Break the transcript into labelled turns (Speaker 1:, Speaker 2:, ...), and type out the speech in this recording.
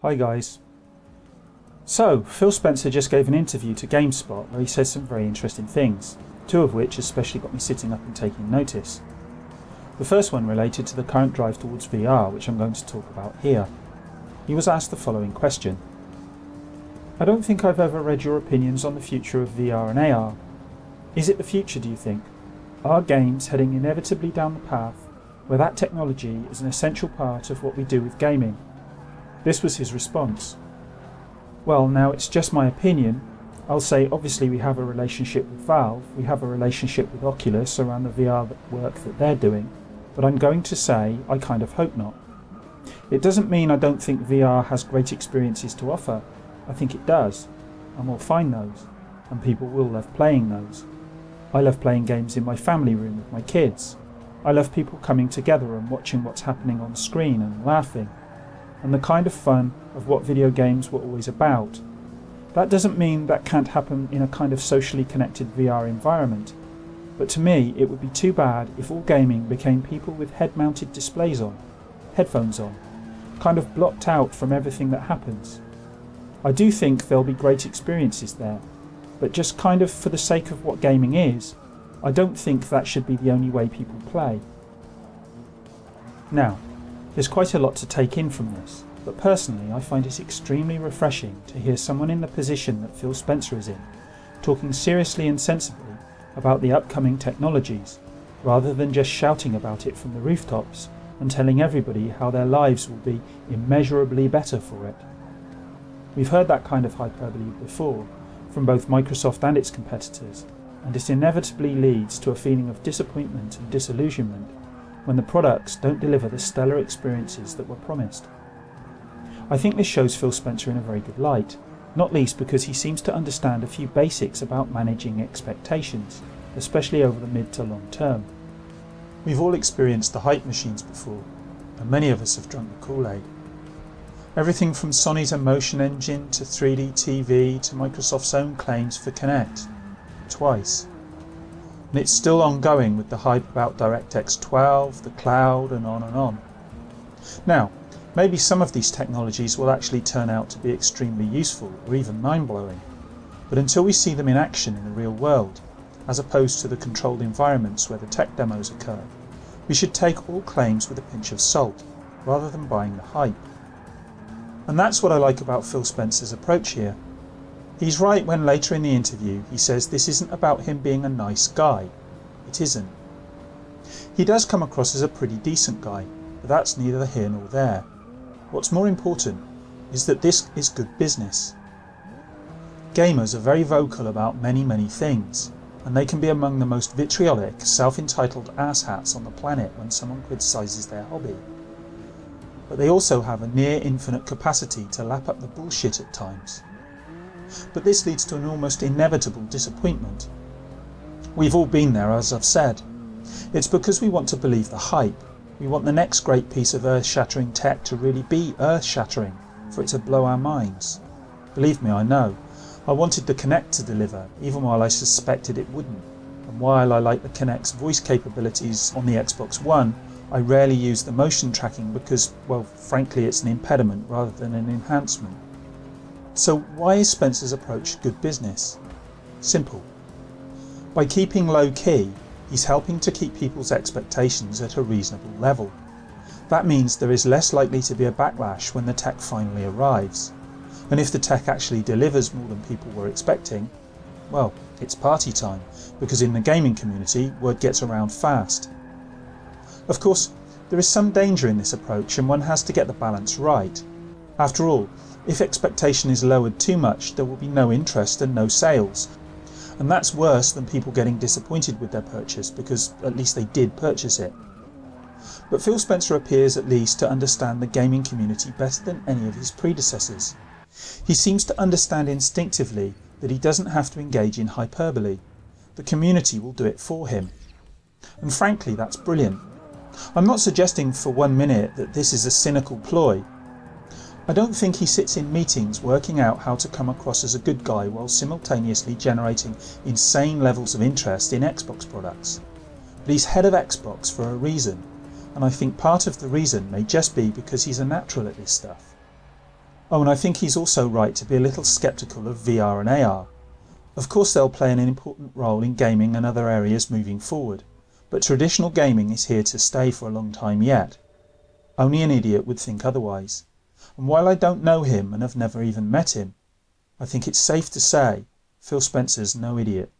Speaker 1: Hi guys. So, Phil Spencer just gave an interview to GameSpot where he said some very interesting things, two of which especially got me sitting up and taking notice. The first one related to the current drive towards VR, which I'm going to talk about here. He was asked the following question. I don't think I've ever read your opinions on the future of VR and AR. Is it the future, do you think? Are games heading inevitably down the path where that technology is an essential part of what we do with gaming? This was his response. Well, now it's just my opinion. I'll say obviously we have a relationship with Valve, we have a relationship with Oculus around the VR work that they're doing, but I'm going to say I kind of hope not. It doesn't mean I don't think VR has great experiences to offer. I think it does, and we'll find those, and people will love playing those. I love playing games in my family room with my kids. I love people coming together and watching what's happening on screen and laughing, and the kind of fun of what video games were always about. That doesn't mean that can't happen in a kind of socially connected VR environment, but to me it would be too bad if all gaming became people with head-mounted displays on, headphones on, kind of blocked out from everything that happens. I do think there'll be great experiences there, but just kind of for the sake of what gaming is, I don't think that should be the only way people play. Now, there's quite a lot to take in from this, but personally I find it extremely refreshing to hear someone in the position that Phil Spencer is in, talking seriously and sensibly about the upcoming technologies, rather than just shouting about it from the rooftops and telling everybody how their lives will be immeasurably better for it. We've heard that kind of hyperbole before, from both Microsoft and its competitors, and it inevitably leads to a feeling of disappointment and disillusionment when the products don't deliver the stellar experiences that were promised. I think this shows Phil Spencer in a very good light, not least because he seems to understand a few basics about managing expectations, especially over the mid to long term. We've all experienced the hype machines before, and many of us have drunk the Kool-Aid. Everything from Sony's Emotion Engine to 3D TV to Microsoft's own claims for Kinect. Twice. And it's still ongoing with the hype about DirectX 12, the cloud, and on and on. Now, maybe some of these technologies will actually turn out to be extremely useful or even mind-blowing, but until we see them in action in the real world, as opposed to the controlled environments where the tech demos occur, we should take all claims with a pinch of salt, rather than buying the hype. And that's what I like about Phil Spencer's approach here. He's right when later in the interview he says this isn't about him being a nice guy. It isn't. He does come across as a pretty decent guy, but that's neither here nor there. What's more important is that this is good business. Gamers are very vocal about many things, and they can be among the most vitriolic, self-entitled asshats on the planet when someone criticises their hobby. But they also have a near infinite capacity to lap up the bullshit at times. But this leads to an almost inevitable disappointment. We've all been there, as I've said. It's because we want to believe the hype. We want the next great piece of earth-shattering tech to really be earth-shattering, for it to blow our minds. Believe me, I know. I wanted the Kinect to deliver, even while I suspected it wouldn't. And while I like the Kinect's voice capabilities on the Xbox One, I rarely use the motion tracking because, well, frankly it's an impediment rather than an enhancement. So why is Spencer's approach good business? Simple. By keeping low key, he's helping to keep people's expectations at a reasonable level. That means there is less likely to be a backlash when the tech finally arrives. And if the tech actually delivers more than people were expecting, well, it's party time, because in the gaming community, word gets around fast. Of course, there is some danger in this approach and one has to get the balance right. After all, if expectation is lowered too much, there will be no interest and no sales. And that's worse than people getting disappointed with their purchase because at least they did purchase it. But Phil Spencer appears at least to understand the gaming community better than any of his predecessors. He seems to understand instinctively that he doesn't have to engage in hyperbole. The community will do it for him. And frankly, that's brilliant. I'm not suggesting for 1 minute that this is a cynical ploy. I don't think he sits in meetings working out how to come across as a good guy while simultaneously generating insane levels of interest in Xbox products. But he's head of Xbox for a reason, and I think part of the reason may just be because he's a natural at this stuff. Oh, and I think he's also right to be a little sceptical of VR and AR. Of course they'll play an important role in gaming and other areas moving forward, but traditional gaming is here to stay for a long time yet. Only an idiot would think otherwise. And while I don't know him and have never even met him, I think it's safe to say Phil Spencer's no idiot.